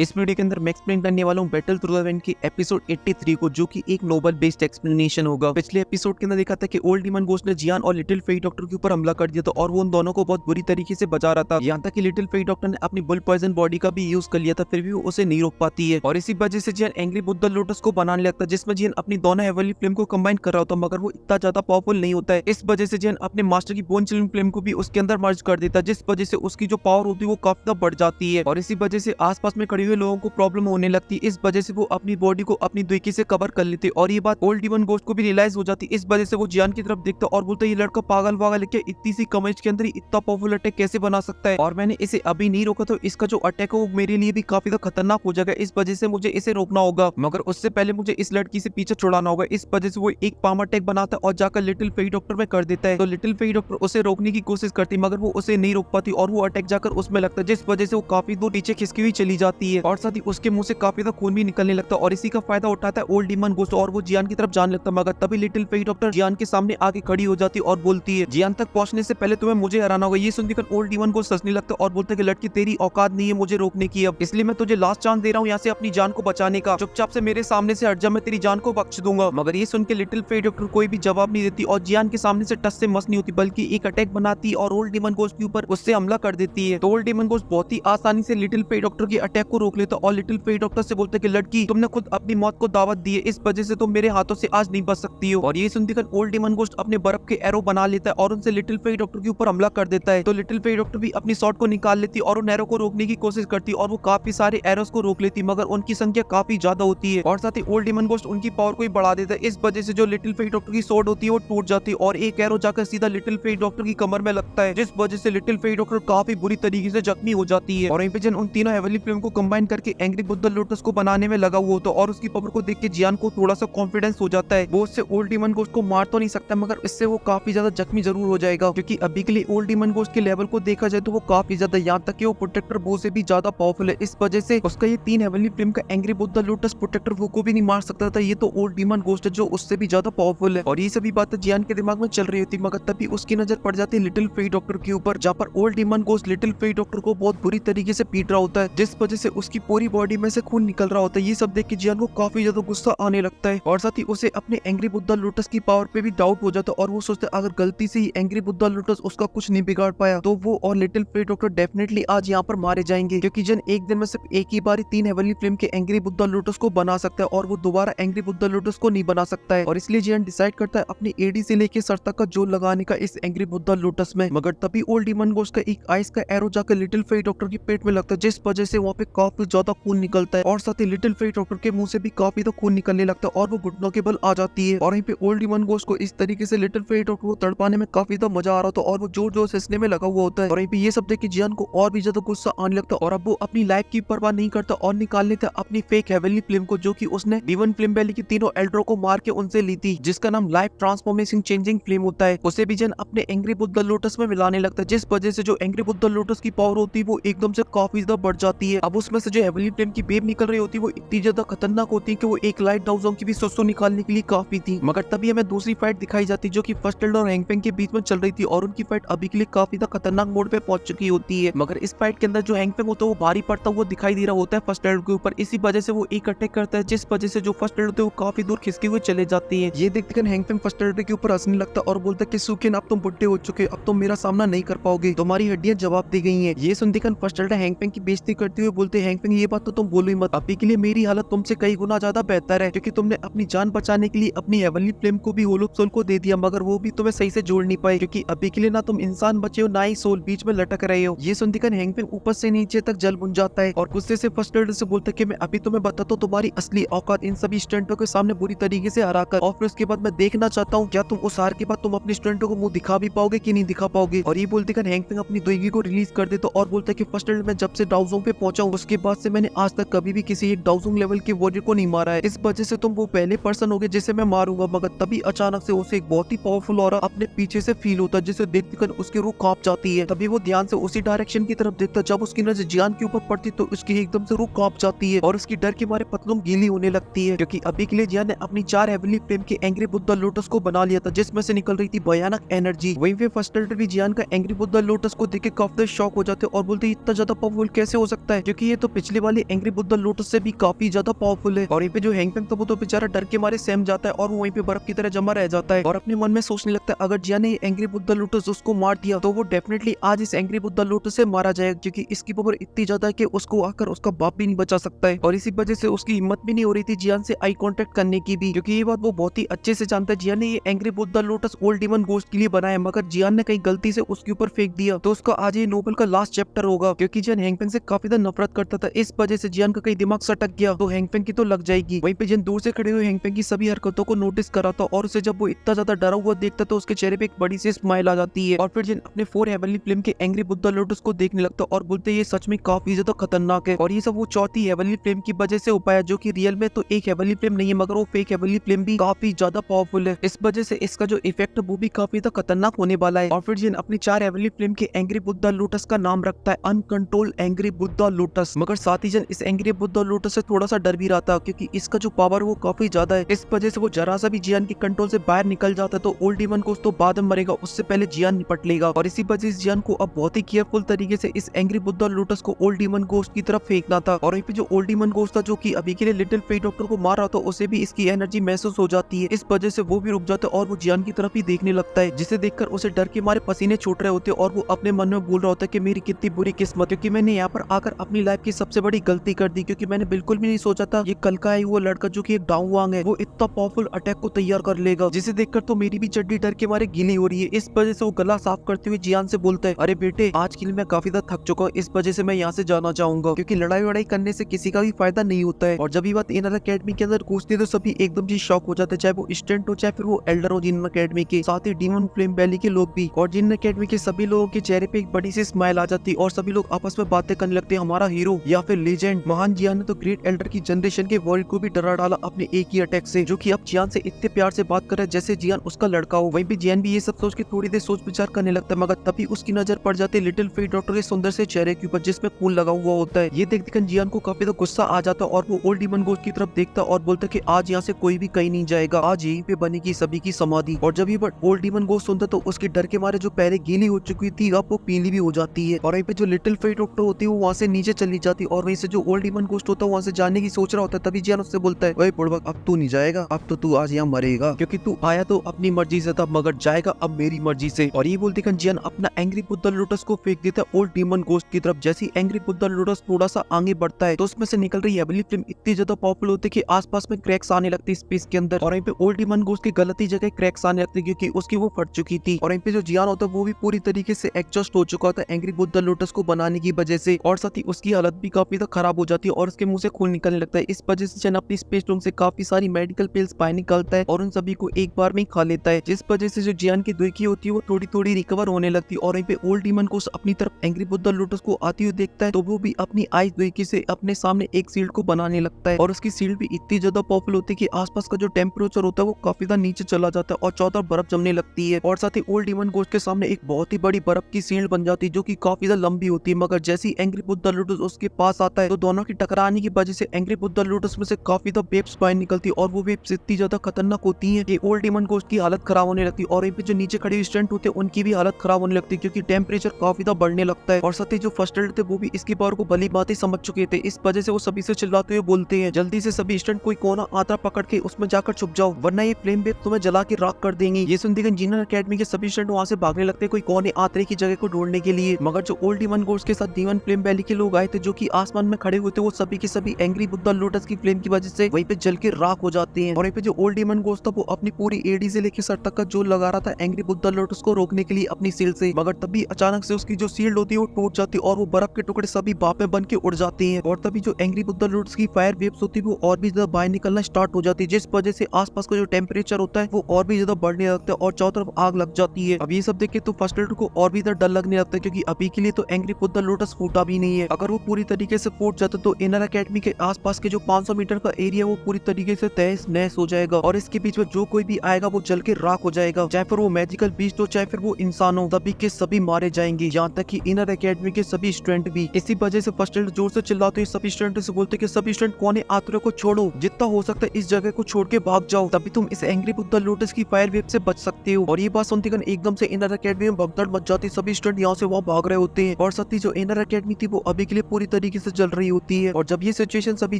इस वीडियो के अंदर मैं एक्सप्लेन करने वाला हूँ बैटल थ्रू द इवेंट के एपिसोड 83 को, जो कि एक नोबल बेस्ड एक्सप्लेनेशन होगा। पिछले एपिसोड के अंदर देखा था कि ओल्ड डीमन घोस्ट ने जियान और लिटिल फेई डॉक्टर के ऊपर हमला कर दिया था और वो उन दोनों को बहुत बुरी तरीके से बचा रहा था। यहाँ तक कि लिटिल फेई डॉक्टर ने अपनी बुल पॉइजन बॉडी का भी यूज कर लिया था, फिर भी वो उसे नहीं रोक पाती है और इसी वजह से जियान एंग्री बुद्धा लोटस को बनाने लगता है, जिसमें जियान अपनी दोनों हेवनली फ्लेम को कंबाइन कर रहा होता है, मगर वो इतना ज्यादा पावरफुल नहीं होता है। इस वजह से जियान अपने मास्टर की बोन चिलिंग फ्लेम को भी उसके अंदर मर्ज कर देता है, जिस वजह से उसकी जो पावर होती है वो काफी बढ़ जाती है और इसी वजह से आसपास में खड़े हुए लोगों को प्रॉब्लम होने लगती है। इस वजह से वो अपनी बॉडी को अपनी द्विकी से कवर कर लेते और ये बात ओल्ड डीमन घोस्ट को भी रियलाइज हो जाती है। इस वजह से वो जियान की तरफ देखता और बोलता ये लड़का पागल वागल है, इतनी सी कम एज के अंदर इतना पावरफुल अटैक कैसे बना सकता है, और मैंने इसे अभी नहीं रोका तो इसका जो अटैक है वो मेरे लिए भी काफी खतरनाक हो जाएगा। इस वजह से मुझे इसे रोकना होगा, मगर उससे पहले मुझे इस लड़की से पीछे छुड़ाना होगा। इस वजह से वो एक पाम अटैक बनाता है और जाकर लिटिल फेई डॉक्टर में कर देता है। तो लिटिल फेई डॉक्टर उसे रोकने की कोशिश करती मगर वो उसे नहीं रोक पाती और वो अटैक जाकर उसमें लगता है, जिस वजह से वो काफी दूर नीचे खिसकी हुई चली जाती है और साथ ही उसके मुंह से काफी खून भी निकलने लगता है और इसी का फायदा उठाता है ओल्ड डीमन घोस्ट और वो जियान की तरफ जाने लगता है। मगर तभी लिटिल फेई डॉक्टर जियान के सामने आके खड़ी हो जाती है और बोलती है जियान तक पहुंचने से पहले तुम्हें मुझे हराना होगा। ये सुनकर ओल्ड डीमन घोस्ट हंसने लगता है और बोलता है कि लड़की तेरी औकात नहीं है मुझे रोकने की, अब इसलिए मैं तुझे लास्ट चांस दे रहा हूँ यहाँ से अपनी जान को बचाने का, चुपचाप से मेरे सामने से हट जा, मैं तेरी जान को बख्श दूंगा। मगर ये सुन के लिटिल फेई डॉक्टर कोई भी जवाब नहीं देती और जियान के सामने से टस से मस नहीं होती, बल्कि एक अटैक बनाती और ओल्ड डीमन घोस्ट के ऊपर उससे हमला कर देती है। तो ओल्ड डीमन घोस्ट बहुत ही आसानी से लिटिल फेई डॉक्टर के अटैक को रोक लेता और लिटिल फेई डॉक्टर से बोलते कि लड़की तुमने खुद अपनी मौत को दावत दी है, इस वजह से तुम मेरे हाथों से आज नहीं बच सकती हो। और ये सुनकर ओल्ड डीमन घोस्ट अपने बर्फ के एरो बना लेता है और उनसे लिटिल फेई डॉक्टर के ऊपर हमला कर देता है। तो लिटिल फेई डॉक्टर भी अपनी शॉट को निकाल लेती और उन एरो को रोकने की कोशिश करती और वो काफी सारे एरोस को रोक लेती, मगर उनकी संख्या काफी ज्यादा होती है और साथ ही ओल्ड डीमन घोस्ट उनकी पावर को ही बढ़ा देता है। इस वजह से जो लिटिल फेई डॉक्टर की स्वॉर्ड होती है वो टूट जाती है और एक एरो जाकर सीधा लिटिल फेई डॉक्टर की कमर में लगता है, जिस वजह से लिटिल फेई डॉक्टर काफी बुरी तरीके से जख्मी हो जाती है। और वहीं पे जन उन तीनों हेवनली फ्लेम को कंबाइन करके एंग्री बुद्धा लोटस को बनाने में लगा हुआ होता और उसकी पावर को देख के जियान को थोड़ा सा कॉन्फिडेंस हो जाता है। वो उससे ओल्ड डीमन घोस्ट को मार तो नहीं सकता, मगर इससे वो काफी ज्यादा जख्मी जरूर हो जाएगा, क्योंकि अभी के लिए ओल्ड डीमन घोस्ट के लेवल को देखा जाए तो वो काफी ज्यादा, यहाँ तक कि वो प्रोटेक्टर वो से भी ज्यादा पावरफुल है। इस वजह से उसका ये तीन हेवनली फ्लेम का एंग्री बुद्धा लोटस प्रोटेक्टर वो को भी नहीं मार सकता था। ये तो ओल्ड डीमन घोस्ट है जो उससे भी ज्यादा पावरफुल है और ये सभी बातें जियान के दिमाग में चल रही होती, मगर तभी उसकी नजर पड़ जाती है लिटिल फेई डॉक्टर के ऊपर, जहाँ पर old demon ghost little Fei doctor को बहुत बुरी तरीके से पीट रहा होता है, जिस वजह से उसकी पूरी बॉडी में से खून निकल रहा होता है। ये सब देख के जियान को काफी ज्यादा गुस्सा आने लगता है और साथ ही उसे अपने एंग्री बुद्धा लोटस की पावर पे भी डाउट हो जाता है और वो सोचता है अगर गलती से ही एंग्री बुद्धा लोटस उसका कुछ नहीं बिगाड़ पाया तो वो और लिटिल फेई डॉक्टर डेफिनेटली आज यहाँ पर मारे जाएंगे, क्योंकि जन एक दिन में सिर्फ एक ही बार तीन हेवनली फ्लेम के एंग्री बुद्धा लोटस को बना सकता है और वो दोबारा एंग्री बुद्धा लोटस को नहीं बना सकता है। और इसलिए जियान डिसाइड करता है अपनी एडी से लेके सर तक का जोर लगाने का इस एंग्री बुद्धा लोटस में, मगर तभी ओल्ड डीमन घोस्ट का एक आइस का एरो जाकर लिटिल फेई डॉक्टर के पेट में लगता है, जिस वजह से वहाँ पे काफी ज्यादा खून निकलता है और साथ ही लिटिल फेई डॉक्टर के मुंह से भी काफी खून निकलने लगता है और वो घुटनों के बल आ जाती है। और वहीं पे ओल्ड डीमन घोस्ट को इस तरीके से लिटिल फेई डॉक्टर को तड़पाने में काफी मजा आ रहा होता है और वो जोर जोर से हंसने में लगा हुआ होता है। और वहीं पे ये सब देख के जियान को और भी ज्यादा गुस्सा आने लगता है और अब वो अपनी लाइफ की परवाह नहीं करता और निकाल लेता अपनी फेक हेवनली फ्लेम को, जो कि उसने डीवन फ्लेम वैली की तीनों एल्ड्रो को मार के उनसे ली थी, जिसका नाम लाइफ ट्रांसफॉर्मेशन चेंजिंग फ्लेम होता है। उसे भी जन अपने एंग्री बुद्धा लोटस में मिलाने लगता है, जिस वजह से जो एंग्री बुद्धा लोटस की पावर होती है वो एकदम से काफी ज्यादा बढ़ जाती है। अब उसमें से जो हेवनली फ्लेम की वेव निकल रही होती है वो इतनी ज्यादा खतरनाक होती है कि वो एक लाइट डाउजोंग की भी सोसो निकालने के लिए काफी थी। मगर तभी हमें दूसरी फाइट दिखाई जाती है जो कि फर्स्ट एल्डर और हैंगफेंग के बीच में चल रही थी और उनकी फाइट अभी के लिए काफी खतरनाक मोड पे पहुंच चुकी होती है। मगर इस फाइट के अंदर जो हैंगफेंग होता है वो भारी पड़ता हुआ दिखाई दे रहा होता है फर्स्ट एल्डर के ऊपर, इसी वजह से वो एक अटैक करता है, जिस वजह से जो फर्स्ट एल्डर होते हैं वो काफी दूर खिसके हुए चले जाती है। ये देखकर हैंगफेंग फर्स्ट एल्डर के ऊपर हंसने लगता और बोलता है कि सुकेन अब तुम बुढ़े हो चुके, अब तुम मेरा सामना नहीं कर पाओगे, तुम्हारी हड्डियां जवाब दे गई हैं। ये सुनकर फर्स्ट एल्डर हैंगफेंग की बेइज्जती करते हुए बोलते हैं हैंगफेंग ये बात तो तुम बोलो ही मत, अभी के लिए मेरी हालत तुमसे कई गुना ज्यादा बेहतर है, क्योंकि तुमने अपनी जान बचाने के लिए अपनी हेवनली फ्लेम को भी होलो सोल को दे दिया, मगर वो भी तुम्हें सही से जोड़ नहीं पाए, क्योंकि अभी के लिए ना तुम इंसान बचे हो ना ही सोल, बीच में लटक रहे हो। ये सुनकर हैंगफेंग ऊपर से नीचे तक जल बुन जाता है और गुस्से से फर्स्ट एल्डर से बोलता है कि मैं अभी तुम्हें बताता हूं तुम्हारी असली औकात इन सभी स्टूडेंटों के सामने बुरी तरीके से हराकर, और फिर उसके बाद मैं देखना चाहता हूँ क्या तुम उस हार के बाद तुम अपने स्टूडेंटों को मुंह दिखा भी पाओगे कि नहीं दिखा पाओगे। और ये बोलते कर हैंगफेंग अपनी दोईगी को रिलीज कर देता और बोलता है कि फर्स्ट एल्डर मैं जब से डाउजोंग पे पहुंचा हूं उसके बाद से मैंने आज तक कभी भी किसी एक डाउजोंग लेवल के वॉरियर को नहीं मारा है, इस वजह से तुम वो पहले पर्सन होगे जिसे मैं मारूंगा। मगर तभी अचानक से उसे एक बहुत ही पावरफुल ऑरा अपने पीछे से फील होता है, जिसे देखकर उसकी रूह कांप जाती है। तभी वो ध्यान से उसी डायरेक्शन की तरफ देखता, जब उसकी नजर जियान के ऊपर पड़ती तो उसकी एकदम से रूह कांप जाती है और उसकी डर के मारे पतलून गीली होने लगती है, क्योंकि अभी के लिए जियान ने अपनी 4 हेवनली फ्लेम के एंग्री बुद्धा लोटस को बना लिया था, जिसमें से निकल रही थी भयानक एनर्जी। वहीं पे फर्स्ट एल्डर भी जियान का एंग्री बुद्धा लोटस को देख के काफी शॉक हो जाते और बोलते इतना ज्यादा पावरफुल कैसे हो सकता है, क्योंकि ये तो पिछले वाले एंग्री बुद्धा लोटस से भी काफी ज्यादा पावरफुल है। और यहाँ पे जो हैंगपेंग था वो तो बेचारा डर के मारे सहम जाता है और वो वहीं पे बर्फ की तरह जमा रह जाता है और अपने मन में सोचने लगता है अगर जियान ने एंग्री बुद्धा लोटस उसको मार दिया तो वो डेफिनेटली आज इस एंग्री बुद्धा लोटस से मारा जाएगा, क्योंकि इसकी पावर इतनी ज्यादा है कि उसको आकर उसका बाप भी नहीं बचा सकता है। और इसी वजह से उसकी हिम्मत भी नहीं हो रही थी जियान से आई कांटेक्ट करने की भी, क्योंकि ये बात वो बहुत ही अच्छे से जानता है। जियान ने ये angry Buddha lotus old demon ghost के लिए बनाया, मगर जियान ने कहीं गलती से उसके ऊपर फेंक दिया तो उसका आज ये नोवेल का लास्ट चैप्टर होगा, क्योंकि जियान हैंगपेंग से काफी ज्यादा नफरत करता था। इस वजह से जियान का कहीं दिमाग सटक गया तो हैंगपेंग की तो लग जाएगी। वहीं पे जियान दूर से खड़े हुए हैंगपेंग की सभी हरकतों को नोटिस करा था और उसे जब वो इतना ज्यादा डरा हुआ देखता तो उसके चेहरे पे एक बड़ी सी स्माइल आ जाती है। और फिर जिन अपने 4 हेवनली फ्लेम के एंग्री बुद्धा लोटस को देखने लगता और बोलते ये सच में काफी ज्यादा खतरनाक है और ये सब वो चौथी हेवनली फ्लेम की वजह से हो पाया, जो कि रियल में तो एक हेवनली फ्लेम नहीं है मगर वो फेक हेवनली फ्लेम भी काफी ज्यादा पावरफुल है। इस वजह से इसका जो इफेक्ट है वो भी काफी ज्यादा खतरनाक होने वाला है। और फिर जिन अपनी 4 हेवनली फ्लेम के एंग्री बुद्धा लोटस का नाम रखता है अनकंट्रोल एंग्री बुद्धा लोटस, मगर साथ ही जन इस एंग्री बुद्धा लोटस से थोड़ा सा डर भी रहा था, क्योंकि इसका जो पावर वो काफी ज्यादा है। इस वजह से वो जरा सा भी जियान की कंट्रोल से बाहर निकल जाता है तो ओल्ड डीमन को तो बाद में मरेगा, उससे पहले जियान निपट लेगा। और इसी वजह से जियान को अब बहुत ही केयरफुल तरीके से इस एंग्री बुद्धा लोटस को ओल्ड डीमन गोस्ट की तरफ फेंकना था। और वहीं पे जो ओल्ड डीमन गोस्ट था जो कि अभी के लिए लिटिल फेट डॉक्टर को मार रहा था, उसे भी इसकी एनर्जी महसूस हो जाती है। इस वजह से वो भी रुक जाता है और वो जियान की तरफ ही देखने लगता है, जिसे देखकर उसे डर के मारे पसीने छूट रहे होते और वो अपने मन में बोल रहा होता है कि मेरी कितनी बुरी किस्मत, क्योंकि मैंने यहाँ पर आकर अपनी लाइफ की सबसे बड़ी गलती कर दी, क्योंकि मैंने बिल्कुल भी नहीं सोचा था ये कल का ही वो लड़का जो कि एक डाउवांग है वो इतना पावरफुल अटैक को तैयार कर लेगा, जिसे देखकर तो मेरी भी चड्डी डर के मारे गीली हो रही है। इस वजह से वो गला साफ करते हुए जियान से बोलता है अरे बेटे आज के लिए मैं काफी ज्यादा थक चुका हूँ, इस वजह से मैं यहाँ से जाना चाहूंगा, क्योंकि लड़ाई वड़ाई करने से किसी का भी फायदा नहीं होता है। और जब ये बात इनर अकेडमी के अंदर घुसती है तो सभी एकदम से शॉक हो जाते हैं, चाहे वो स्टूडेंट हो चाहे फिर वो एल्डर हो जिन अकेडमी के, साथ ही डीमन फ्लेम वैली के लोग भी। और जिन अकेडमी के सभी लोगों के चेहरे पे एक बड़ी सी स्माइल आ जाती है और सभी लोग आपस में बातें करने लगते हैं हमारा हीरो या फिर लेजेंड महान जियान ने तो ग्रेट एल्डर की जनरेशन के वर्ल्ड को भी डरा डाला अपने एक ही अटैक से, जो कि अब जियान से इतने प्यार से बात कर रहा है जैसे जियान उसका लड़का हो। वहीं भी जियान भी ये सब सोच के थोड़ी देर सोच विचार करने लगता है, मगर तभी उसकी नजर पड़ जाती है लिटिल फेट डॉक्टर के सुंदर से चेहरे के ऊपर जिसमें खून लगा हुआ होता है। ये देख कर जियान को काफी तो गुस्सा आ जाता और वो ओल्ड डीमन गोस्ट की तरफ देखता और बोलता कि आज यहाँ से कोई भी कहीं नहीं जाएगा, आज यहीं पे बनेगी सभी की समाधि। और जब ये ओल्ड डीमन गोस्ट सुनता तो उसके डर के मारे जो पैरे गीली हो चुकी थी अब वो पीली भी हो जाती है। और वहीं पे जो लिटिल फेट डॉक्टर होती है वो वहाँ से नीचे चली जाती और वहीं से जो ओल्ड डीमन गोस्ट होता है वहाँ से जाने की सोच रहा होता है, तभी जियान उससे बोलता है ओए बुड़बक अब तू नहीं जाएगा, अब तो तू आज यहाँ मरेगा, क्योंकि तू आया तो अपनी मर्जी से था मगर जाएगा अब मेरी मर्जी से। और ये बोलते कर जियान अपना एंग्री बुद्धा लोटस को फेंक देता है ओल्ड डीमन गोस्ट की तरफ। जैसे एंग्री बुद्धा लोटस थोड़ा सा आगे बढ़ता है तो उसमें से निकल रही हेवनली फ्लेम इतनी ज्यादा पावरफुल होती है कि आसपास में क्रैक्स आने लगती है स्पेस के अंदर। और वहीं पे ओल्ड डीमन गोस्ट की गलती जगह क्रैक्स आने लगते क्योंकि उसकी वो फट चुकी थी। और वहीं पे जो जियान होता है वो भी पूरी तरीके से एडजस्ट हो चुका था एंग्री बुद्धा लोटस को बनाने की वजह से, और साथ ही उसकी हालत भी काफी खराब हो जाती है और उसके मुंह से खून निकलने लगता है। इस वजह से जियान अपनी स्पेस रूम से काफी सारी मेडिकल पिल्स बाहर निकालता है और उन सभी को एक बार में खा लेता है, जिस वजह से जो जियान की दुखी होती है वो थोड़ी थोड़ी रिकवर होने लगती है। और वहीं पे ओल्ड डीमन को अपनी तरफ एंग्री बुद्धा लोटस को आती हुई देखता है तो वो भी अपनी आइस दुखी से अपने सामने एक सील्ड को बनाने लगता है और उसकी सील्ड भी इतनी ज्यादा पावरफुल होती है कि आसपास का जो टेम्परेचर होता है वो काफी ज्यादा नीचे चला जाता है और चारों बर्फ जमने लगती है। और साथ ही ओल्ड डीमन गोस्ट के सामने एक बहुत ही बड़ी बर्फ की सील्ड बन जाती है जो कि काफी ज्यादा लंबी होती है, मगर जैसे ही एंग्री बुद्धा लोटस उसके पास आता है तो दोनों की टकराने की वजह से एंग्री बुद्धा लोटस में से काफी ज्यादा वेव्स बाहर निकलती है और वो वेव्स इतनी ज्यादा खतरनाक होती है कि ओल्ड डीमन गोस्ट की हालत खराब होने लगती है। और वहीं पे जो नीचे खड़े स्टूडेंट होते हैं उनकी भी हालत खराब होने लगती है क्योंकि टेम्परेचर काफी ज्यादा बढ़ने लगता है। और साथ ही जो फर्स्ट एड थे वो भी इसकी पावर को भली बात ही समझ चुके थे, इस वजह से वो सभी से चिल्लाते हुए बोलते हैं जल्दी से सभी स्टूडेंट कोई कोना आतरा पकड़ के उसमें जाकर छुप जाओ वरना ये फ्लेम वेव तुम्हें जला के राख कर देंगे। ये सुनते ही जिनर अकेडमी के सभी स्टूडेंट वहां से भागने लगते हैं कोई कोने आतरे की जगह को ढूंढने के लिए, मगर जो ओल्ड डीमन गोस्ट के साथ डीमन फ्लेम वैली के लोग आए थे जो कि आसमान में खड़े हुए थे वो सभी के सभी एंग्री बुद्धा लोटस की फ्लेम की वजह से वहीं पे जल के राख हो जाते हैं। और वहीं पे जो ओल्ड डीमन गोस्ट था वो अपनी पूरी एडी से लेकर सर तक का जोर लगा रहा था एंग्री बुद्धा लोटस को रोकने के लिए अपनी सील्ड से, मगर तभी अचानक से उसकी जो सील्ड होती है वो टूट जाती है और वो बर्फ के टुकड़े सभी बाप में बन के उड़ जाते हैं। और तभी जो एंग्री बुद्धा लोटस की फायर वेव्स होती है वो और भी ज्यादा बाहर निकलना स्टार्ट हो जाती है, जिस वजह से आसपास का जो टेम्परेचर होता है वो और भी ज्यादा बढ़ने लगता है और चारों तरफ आग लग जाती है। अब ये सब देख के तो फर्स्ट एड को और भी डर लगने लगता है क्योंकि अभी के लिए तो एंग्री बुद्धा लोटस फूटा भी नहीं है, अगर वो पूरी तरीके से फूट जाता तो इनर अकेडमी के आसपास के जो 500 मीटर का एरिया वो पूरी तरीके से तहस नहस हो जाएगा और इसके बीच में जो कोई भी आएगा वो जल के राख हो जाएगा, चाहे फिर वो मैजिकल बीस्ट हो चाहे फिर वो इंसान हो, सभी के सभी मारे जाएंगे यहाँ तक कि इनर अकेडमी के सभी स्टूडेंट भी। इसी वजह से फर्स्ट एड जोर से चिल्लाते सभी स्टूडेंट से बोलते कि सभी स्टूडेंट कोने आतरे को छोड़ो, जितना हो सकता है इस जगह को छोड़ के भाग जाओ, तभी तुम इस एंग्री बुद्धा लोटस की फायर वेव से बच सकते हो। और ये बात सुनते ही एकदम से इनर अकेडमी में भगदड़ मच जाती, सभी स्टूडेंट यहाँ से वहाँ भाग रहे होते हैं। और साथ ही जो इनर अकेडमी थी वो अभी के लिए पूरी तरीके से चल रही होती है। और जब ये सिचुएशन अभी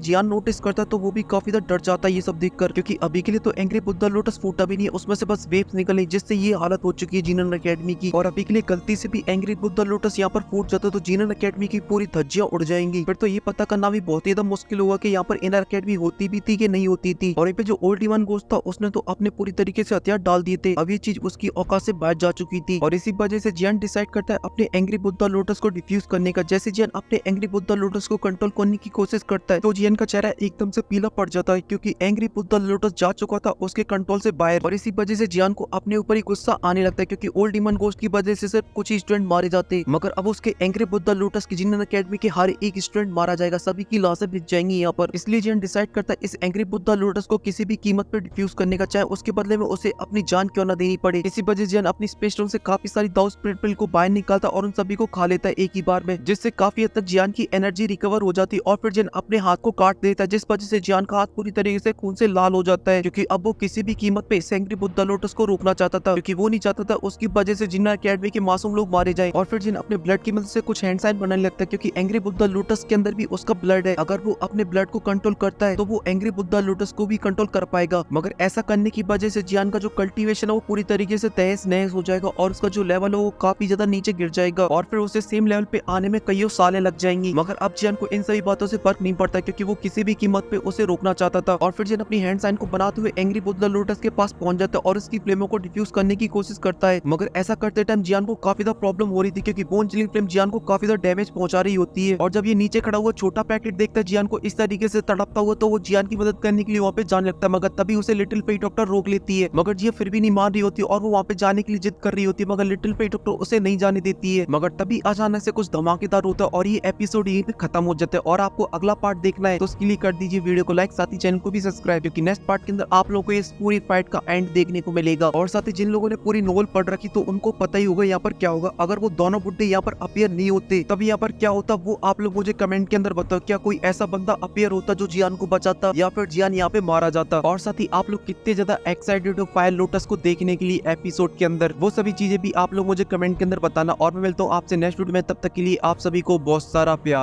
जियान नोटिस करता है तो वो भी काफी ज्यादा डर जाता है ये सब देखकर, क्योंकि अभी के लिए तो एंग्री बुद्धा लोटस फूटा भी नहीं है, उसमें से बस वेव्स निकली, जिससे ये हालत हो चुकी है जीनन एकेडमी की। और अभी के लिए गलती से भी एंग्री बुद्धा लोटस यहाँ पर फूट जाता है तो जीनन एकेडमी की पूरी धज्जियां उड़ जाएंगी। फिर तो ये पता करना भी बहुत ही मुश्किल होगा कि यहाँ पर इनर एकेडमी होती भी थी कि नहीं होती थी। और यहाँ पे जो ओल्ड डीमन गोस्ट था उसने तो अपने पूरी तरीके से हथियार डाल दिए थे, अब ये चीज उसकी औकात से बाहर जा चुकी थी। और इसी वजह से जियान डिसाइड करता है अपने एंग्री बुद्धा लोटस को डिफ्यूज करने का। जैसे जियान अपने एंग्री बुद्धा लोटस को कंट्रोल करने की कोशिश करता है तो जियान का चेहरा एकदम से पीला पड़ जाता है, क्योंकि एंग्री बुद्धा लोटस जा चुका था उसके कंट्रोल से बाहर। और इसी वजह से जियान को अपने ऊपर ही गुस्सा आने लगता है, क्योंकि ओल्ड डीमन गोस्ट की वजह से सिर्फ कुछ ही स्टूडेंट मारे जाते, मगर अब उसके एंग्री बुद्धा लोटस की जिनन एकेडमी के हर एक स्टूडेंट मारा जाएगा, सभी की लाशें बिक जाएंगी यहाँ पर। इसलिए जियान डिसाइड करता है इस एंग्री बुद्धा लोटस को किसी भी कीमत पर डिफ्यूज करने का, चाहे उसके बदले में उसे अपनी जान क्यों न देनी पड़े। इसी वजह से जियान अपनी स्पेस स्टोन से काफी सारी दाऊ स्पिरिट पिल को बाहर निकालता और उन सभी को खा लेता है एक ही बार में, जिससे काफी हद तक जियान की एनर्जी रिकवर हो जाती है। और फिर जियान अपने हाथ को काट देता है, जिस वजह से जियान का हाथ पूरी तरीके से खून से लाल हो जाता है, क्योंकि अब वो किसी भी कीमत पे इस एंग्री बुद्धा लोटस को रोकना चाहता था, क्योंकि वो नहीं चाहता था उसकी वजह से जिन्ना एकेडमी के मासूम लोग मारे जाए। और फिर जिन अपने ब्लड की मदद से कुछ हैंड साइन बनाने लगता है, क्योंकि एंग्री बुद्धा लोटस के अंदर भी उसका ब्लड है, अगर वो अपने ब्लड को कंट्रोल करता है तो वो एंग्री बुद्धा लोटस को भी कंट्रोल कर पाएगा। मगर ऐसा करने की वजह से जियान का जो कल्टीवेशन है वो पूरी तरीके से तहस नहस हो जाएगा और उसका जो लेवल है वो काफी ज्यादा नीचे गिर जाएगा, और फिर उसे सेम लेवल पे आने में कई सालें लग जाएंगी। मगर अब जियान को इन सभी बातों से फर्क नहीं पड़ता, क्योंकि वो किसी भी कीमत पे उसे रोकना चाहता था। और फिर जियान अपनी हैंड साइन को बनाते हुए एंग्री बुद्धा लोटस के पास पहुंच जाता है और उसकी फ्लेमों को डिफ्यूज करने की कोशिश करता है। मगर ऐसा करते टाइम जियान को काफी ज्यादा प्रॉब्लम हो रही थी, क्योंकि बोन चिलिंग फ्लेम जियान को काफी ज्यादा डैमेज पहुंचा रही होती है। और जब ये नीचे खड़ा हुआ छोटा पैकेट देखता है जियान को इस तरीके से तड़पता हुआ, तो वो जियान की मदद करने के लिए वहाँ पे जाने लगता है, मगर तभी उसे लिटिल फेट डॉक्टर रोक लेती है। मगर जिया फिर भी नहीं मान रही होती और वो वहाँ पे जाने के लिए जिद कर रही होती है, मगर लिटिल फेट डॉक्टर उसे नहीं जाने देती है। मगर तभी अचानक से कुछ धमाकेदार होता है और ये एपिसोड यहीं पे खत्म हो जाता है। और आपको अगला पार्ट देखना है तो उसके लिए कर दीजिए वीडियो को लाइक, साथ ही चैनल को भी सब्सक्राइब, क्योंकि नेक्स्ट पार्ट के अंदर आप लोगों को इस पूरी फाइट का एंड देखने को मिलेगा। और साथ ही जिन लोगों ने पूरी नोवेल पढ़ रखी तो उनको पता ही होगा यहाँ पर क्या होगा। अगर वो दोनों बुड्ढे यहाँ पर अपीयर नहीं होते तब यहाँ पर क्या होता, वो आप लोग मुझे कमेंट के अंदर बताओ। क्या कोई ऐसा बंदा अपीयर होता जो जियान को बचाता, या फिर जियान यहाँ पे मारा जाता? और साथ ही आप लोग कितने ज्यादा एक्साइटेड हो फायर लोटस को देखने के लिए एपिसोड के अंदर, वो सभी चीजें भी आप लोग मुझे कमेंट के अंदर बताना। और मैं मिलता हूँ आपसे नेक्स्ट वीडियो में, तब तक के लिए आप सभी को बहुत सारा प्यार।